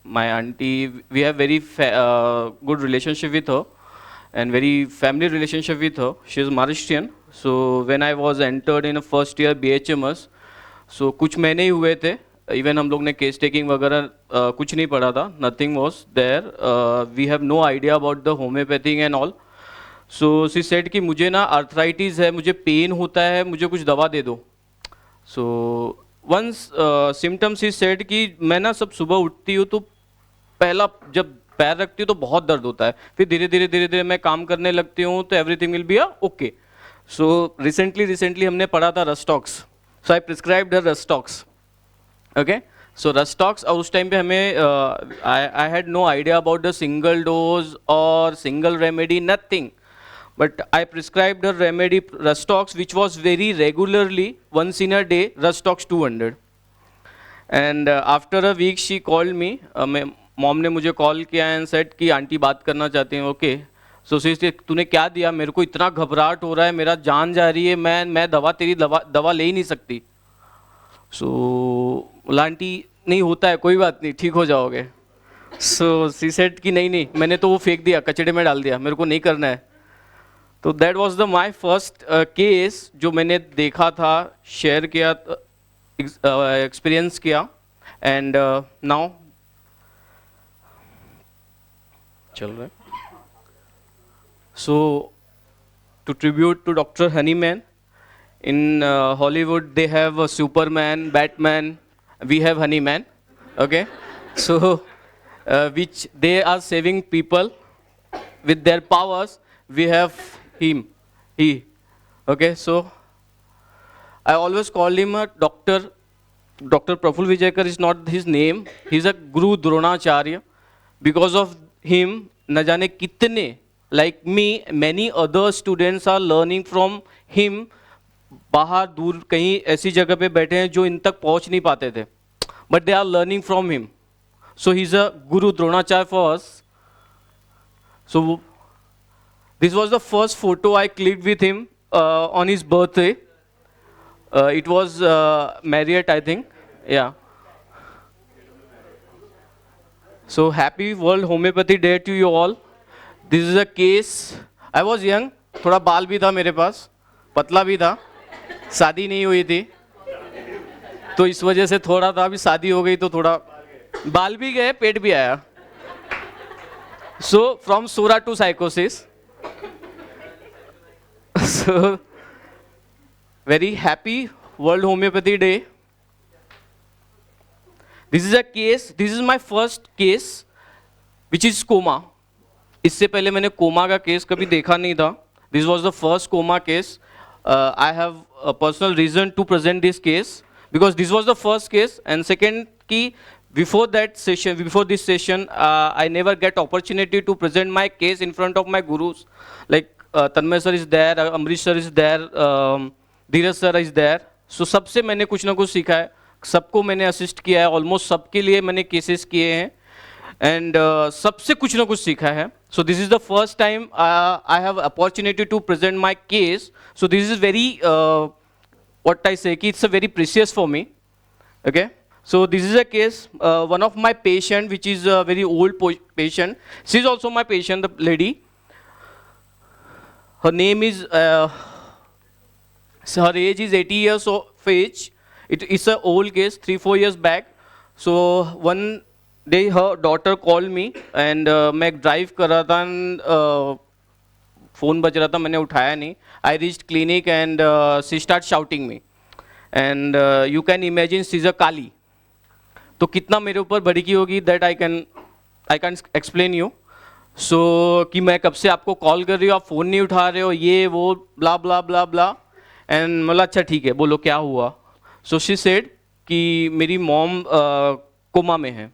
my auntie, we have very good relationship with her and very family relationship with her. She is Maharashtrian. So when I was entered in a first year BHMS, so कुछ महीने ही हुए थे, even हम लोग ने case taking वगैरह कुछ नहीं पढ़ा था, nothing was there, we have no idea about the homeopathy and all. So she said कि मुझे ना आर्थराइटिस है, मुझे पेन होता है, मुझे कुछ दवा दे दो. So once symptoms he said कि मैं ना सब सुबह उठती हूँ तो पहला जब पैर रखती हूँ तो बहुत दर्द होता है, फिर धीरे धीरे मैं काम करने लगती हूँ तो everything will be okay. So recently हमने पढ़ा था rhus tox, so I prescribed her rhus tox. Okay, so rhus tox, और उस टाइम पे हमें I had no idea about the single dose और single remedy, nothing. But I prescribed her remedy Rustox, which was very regularly, once in a day, Rustox 200. And after a week, she called me. Mom ने मुझे call किया and said कि aunty बात करना चाहती हैं. Okay. So she said, तूने क्या दिया? मेरे को इतना घबराहट हो रहा है, मेरा जान जा रही है, मैं तेरी दवा ले ही नहीं सकती. So बोला आंटी नहीं होता है, कोई बात नहीं, ठीक हो जाओगे. So she said कि नहीं, मैंने तो वो फेंक दिया, कचड़े में डाल दिया, मेरे को नहीं करना है. तो that was the my first case जो मैंने देखा था, शेयर किया, एक्सपीरियंस किया. एंड नाउ चल रहा है. So to tribute to doctor Hahnemann, in Hollywood they have Superman, Batman, we have Hahnemann. Okay, so which they are saving people with their powers. We have he. Okay, so I always call him a doctor. Dr. Prafullvijayakar is not his name. He's a Guru Dronacharya. Because of him, न जाने कितने, like me, many other students are learning from him. बाहर दूर कहीं ऐसी जगह पे बैठे हैं जो इन तक पहुंच नहीं पाते थे, but they are learning from him. So he's a Guru Dronacharya for us. So this was the first photo I clicked with him on his birthday. It was Marriott, I think. Yeah. So happy World Homeopathy Day to you all. This is a case. I was young. थोड़ा बाल भी था मेरे पास, पतला भी था, शादी नहीं हुई थी, तो इस वजह से थोड़ा था. अभी शादी हो गई तो थोड़ा बाल भी गए, पेट भी आया. So from Sura to psychosis. So very happy World Homeopathy Day. This is a case. This is my first case, which is coma. इससे पहले मैंने कोमा का केस कभी देखा नहीं था. This was the first coma case. I have a personal reason to present this case because this was the first case. And second, कि before this session, I never get opportunity to present my case in front of my gurus. Like Tanmay sir is there, Ambrish sir is there, Dheeraj sir is there. So सबसे मैंने कुछ ना कुछ सीखा है, सबको मैंने असिस्ट किया है, ऑलमोस्ट सबके लिए मैंने केसेस किए हैं, एंड सबसे कुछ ना कुछ सीखा है. So this is the first time I have opportunity to present my case. So this is very what I say, it's a very precious for me. Okay. So this is a case, one of my patient, which is a very old patient. She is also my patient, the lady. Her name is, her age is 80 years of age. It's an old case, 3-4 years back. So one day her daughter called me and मैं drive कर रहा था, phone बज रहा था, मैंने उठाया नहीं. I reached clinic and she started shouting me. And you can imagine she's a Kali. तो कितना मेरे ऊपर भड़की होगी, that I can explain you. So कि मैं कब से आपको कॉल कर रही हूँ, आप फ़ोन नहीं उठा रहे हो, ये वो ब्ला ब्ला ब्ला ब्ला. एंड बोला अच्छा ठीक है, बोलो क्या हुआ. सो शी सेड कि मेरी मॉम कोमा में है.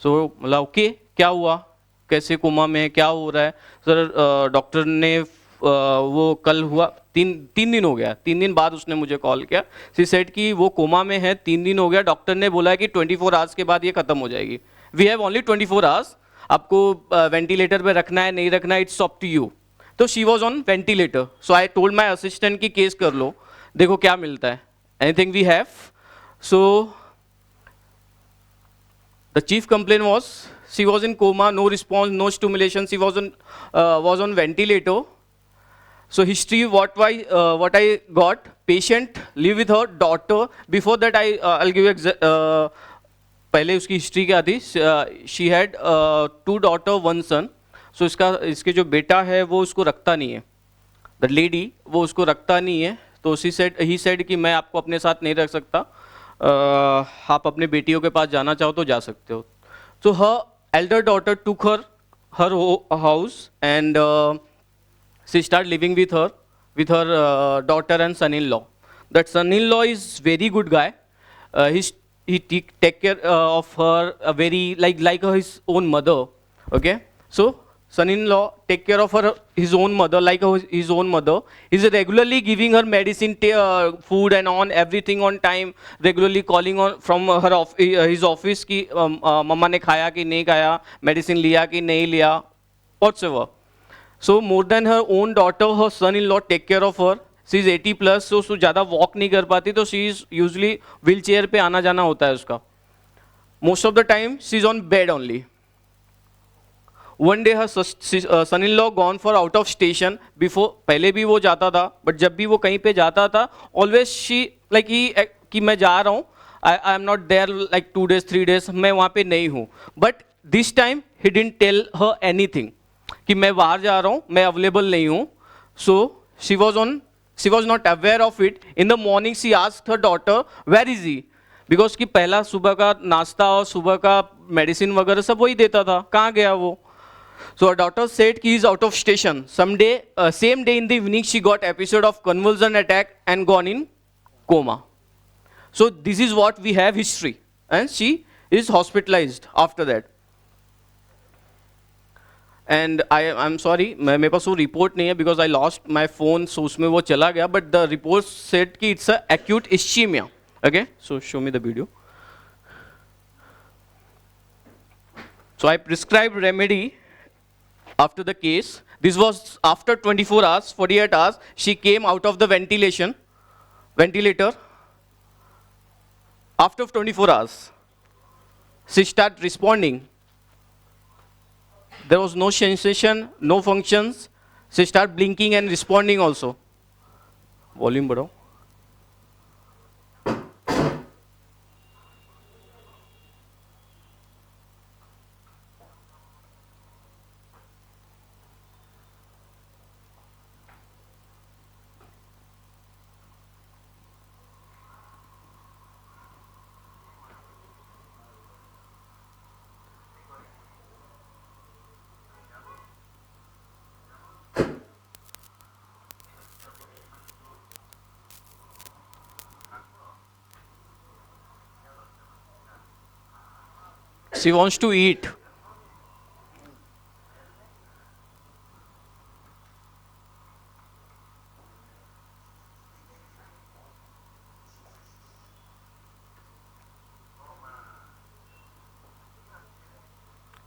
सो बोला ओके, क्या हुआ, कैसे कोमा में है, क्या हो रहा है. सर डॉक्टर ने वो कल हुआ, तीन दिन हो गया, 3 दिन बाद उसने मुझे कॉल किया. शी सेड कि वो कोमा में है, 3 दिन हो गया, डॉक्टर ने बोला कि 24 आवर्स के बाद ये ख़त्म हो जाएगी. वी हैव ओनली 24 आवर्स, आपको वेंटिलेटर पे रखना है नहीं रखना है, इट्स अप टू यू. तो she was on ventilator. So I told my assistant की केस कर लो, देखो क्या मिलता है, anything we have. So The chief complaint was she was in coma, no response, no stimulation. She was on ventilator. So history, what I got, patient live with her daughter. Before that, I'll give you पहले उसकी history क्या थी. She had 2 daughters, 1 son. So इसके जो बेटा है वो उसको रखता नहीं है. The lady वो उसको रखता नहीं है. तो he said कि मैं आपको अपने साथ नहीं रख सकता. आप अपने बेटियों के पास जाना चाहो तो जा सकते हो. So her elder daughter took her house and she started living with her daughter and son-in-law. That son-in-law is very good guy. He take care of her very like his own mother. Okay, so son-in-law take care of his own mother like his own mother. He's regularly giving her medicine, food and on everything on time. Regularly calling on from his office ki mama ne khaya ki nahi khaya, medicine liya ki nahi liya, whatsoever. So more than her own daughter, her son-in-law take care of her. She is 80 plus, so ज़्यादा walk नहीं कर पाती, तो she is usually wheelchair पे आना जाना होता है उसका. Most of the time she is on bed only. One day her son-in-law gone for out of station. Before पहले भी वो जाता था, but जब भी वो कहीं पे जाता था, always she like कि मैं जा रहा हूँ, I am not there like 2 days 3 days, मैं वहाँ पे नहीं हूँ. But this time he didn't tell her anything कि मैं बाहर जा रहा हूँ, मैं available नहीं हूँ. So she was not aware of it. In the morning she asked her daughter, where is he? Because कि पहला सुबह का नाश्ता और सुबह का मेडिसिन वगैरह सब वही देता था, कहाँ गया वो? So her daughter said he is out of station. Same day in the evening she got episode of convulsion attack and gone in coma. So this is what we have history, and she is hospitalized after that. And I'm sorry, मेरे पास वो report नहीं है because I lost my phone, so उसमें वो चला गया. But the report said कि it's a acute ischemia. Okay, so show me the video. So I prescribed remedy after the case. This was after 24 hours, 48 hours. She came out of the ventilator. After 24 hours, she started responding. There was no sensation, no functions. She started blinking and responding also. Volume बढ़ाओ. She wants to eat.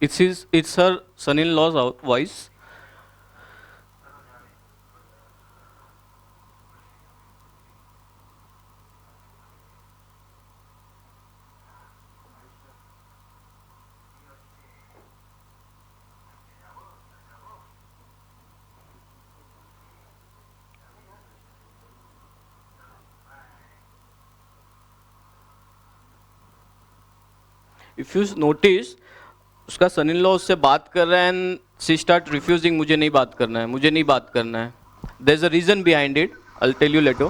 It's her son-in-law's voice. If you notice, उसका सन in law उससे बात कर रहा है and she start refusing, मुझे नहीं बात करना है, मुझे नहीं बात करना है. There is a reason behind it, I will tell you later.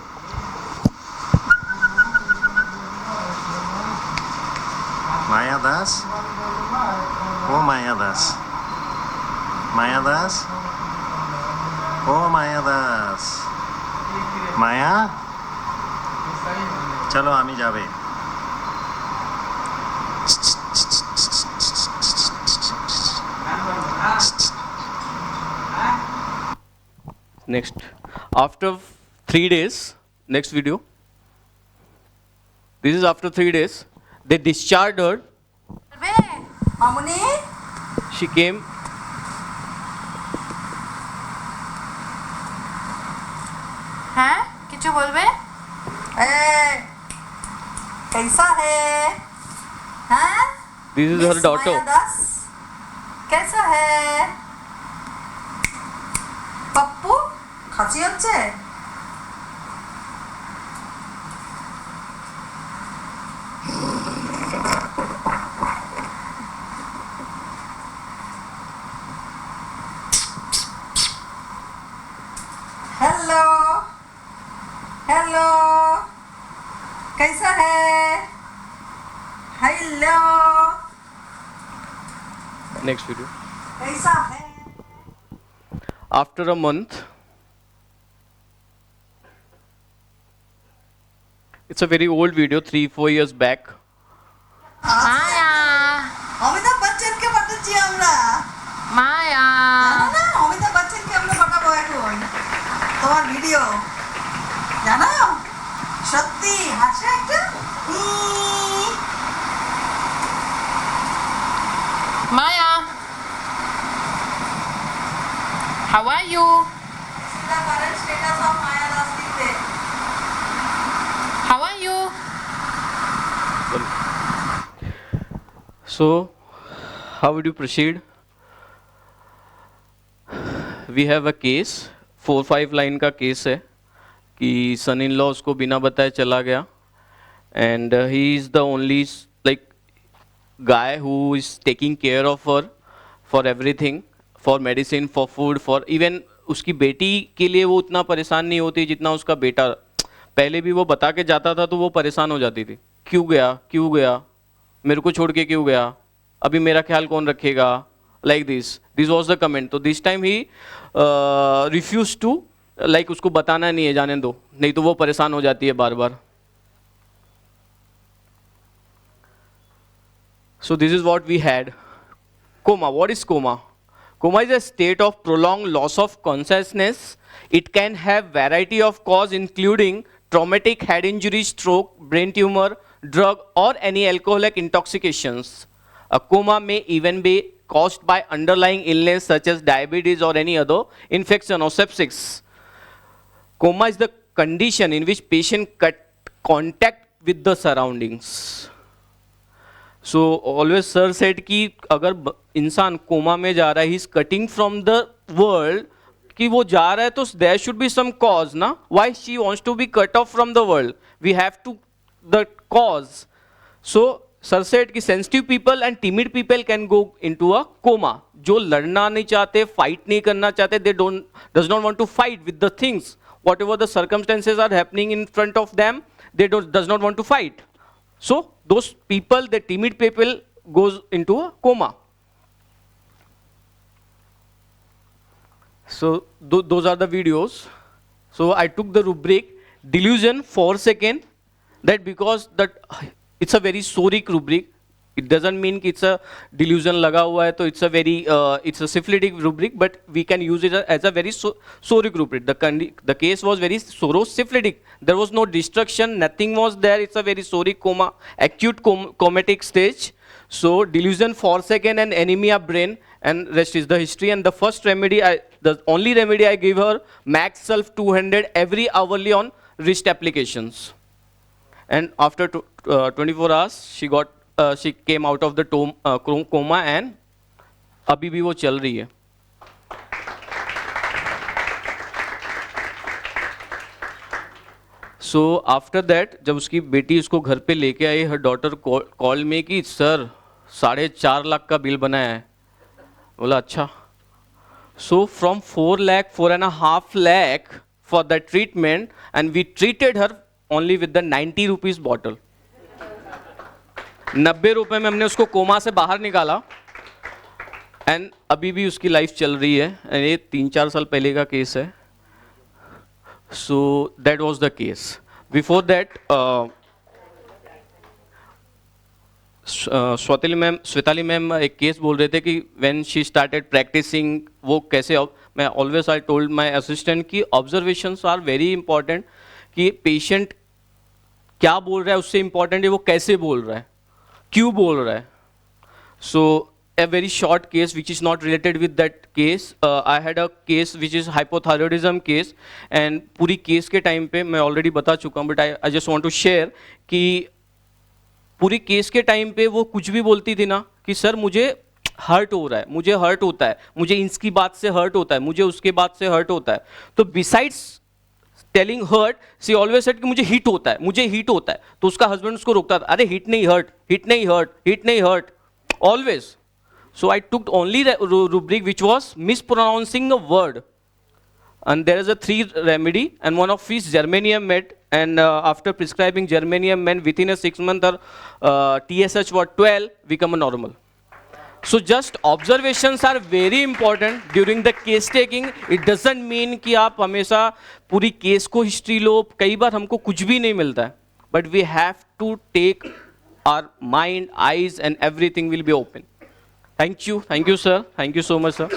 Maya Das, ओ माया दास, माया दास, ओ माया दास, माया चलो आमी जावे. Next, after 3 days, next video. This is after 3 days. They discharged her. She came. हाँ किचु बोलबे? कैसा है? हाँ This is her daughter. माया दास कैसा है पप्पू खांसी হচ্ছে हेलो हेलो कैसा है हेलो Next video. कैसा है After a month, it's a very old video, 3-4 years back. माया অমিতাভ বচ্চনকে পাঠাচ্ছি আমরা মায়া জানো না অমিতাভ বচ্চনকে আমরা পাঠাবো এখন তোমার ভিডিও জানো সত্যি হাসে একটা Maya, how are you? This is the current status of Maya Das Dite. How are you? So, how would you proceed? We have a case, 4-5 line का केस है कि सन इन लॉ उसको बिना बताए चला गया and he is the only like guy who is taking care of her for everything, for medicine, for food, for even उसकी बेटी के लिए वो उतना परेशान नहीं होती जितना उसका बेटा। पहले भी वो बता के जाता था तो वो परेशान हो जाती थी, क्यों गया, मेरे को छोड़ के क्यों गया, अभी मेरा ख्याल कौन रखेगा, like this was the comment. तो this time he refused to like उसको बताना नहीं है, जाने दो, नहीं तो वो परेशान हो जाती है बार बार। So this is what we had. Coma. What is coma? Coma is a state of prolonged loss of consciousness. It can have variety of cause including traumatic head injury, stroke, brain tumor, drug or any alcoholic intoxications. A coma may even be caused by underlying illness such as diabetes or any other infection or sepsis. Coma is the condition in which patient cut contact with the surroundings. So always sir said कि अगर इंसान coma में जा रहा है, he is cutting from the world, कि वो जा रहा है तो there should be some cause ना, why she wants to be cut off from the world, we have to the cause. So sir said कि sensitive people and timid people can go into a coma. जो लड़ना नहीं चाहते, fight नहीं करना चाहते, they does not want to fight with the things, whatever the circumstances are happening in front of them, they does not want to fight. So those people, the timid people, goes into a coma. So those are the videos. So I took the rubric delusion for second, that because that it's a very soric rubric. It doesn't mean it's a delusion laga hua hai, so it's a very it's a syphilitic rubric, but we can use it as a very soric rubric. The case was very syphilitic. There was no destruction, nothing was there. It's a very soric coma, acute comatic stage. So delusion for second and anemia brain, and rest is the history. And the first remedy, the only remedy I gave her, max self 200 every hourly on wrist applications. And after 24 hours, she came out of the coma and अभी भी वो चल रही है. So after that, जब उसकी बेटी उसको घर पे लेके आई, her daughter called me कि सर 4.5 लाख का बिल बनाया है. बोला अच्छा. So from 4 lakh, 4.5 lakh for the treatment, and we treated her only with the 90 rupees bottle. 90 रुपए में हमने उसको कोमा से बाहर निकाला, एंड अभी भी उसकी लाइफ चल रही है. ये 3-4 साल पहले का केस है. So that was the case. Before that Shwetali ma'am एक केस बोल रहे थे कि व्हेन शी स्टार्टेड प्रैक्टिसिंग, वो कैसे, मैं always I told my assistant कि ऑब्जर्वेशंस आर वेरी इंपॉर्टेंट, कि पेशेंट क्या बोल रहा है उससे इंपॉर्टेंट है वो कैसे बोल रहा है, क्यों बोल रहा है. सो a very short case which is not related with that case, I had a case which is hypothyroidism case, and पूरी case के time पे मैं already बता चुका हूँ, but I just want to share कि पूरी केस के टाइम पे वो कुछ भी बोलती थी ना कि सर मुझे हर्ट हो रहा है, मुझे हर्ट होता है, मुझे इसकी बात से हर्ट होता है, मुझे उसके बात से हर्ट होता है, तो बिसाइड्स टेलिंग हर्ट सी ऑलवेज सेड कि मुझे हीट होता है, मुझे हीट होता है. तो उसका हस्बैंड उसको रोकता था, अरे हीट नहीं हर्ट, हीट नहीं हर्ट, हीट नहीं hurt, always. So I took only rubric which was mispronouncing a word. And there is a 3 remedy, and one of which germanium med, and after prescribing germanium med within a 6 month or TSH was 12 become a normal. So just observations are very important during the case taking. It doesn't mean कि आप हमेशा पूरी case को history लो, कई बार हमको कुछ भी नहीं मिलता है, but we have to take our mind, eyes and everything will be open. Thank you sir, thank you so much sir.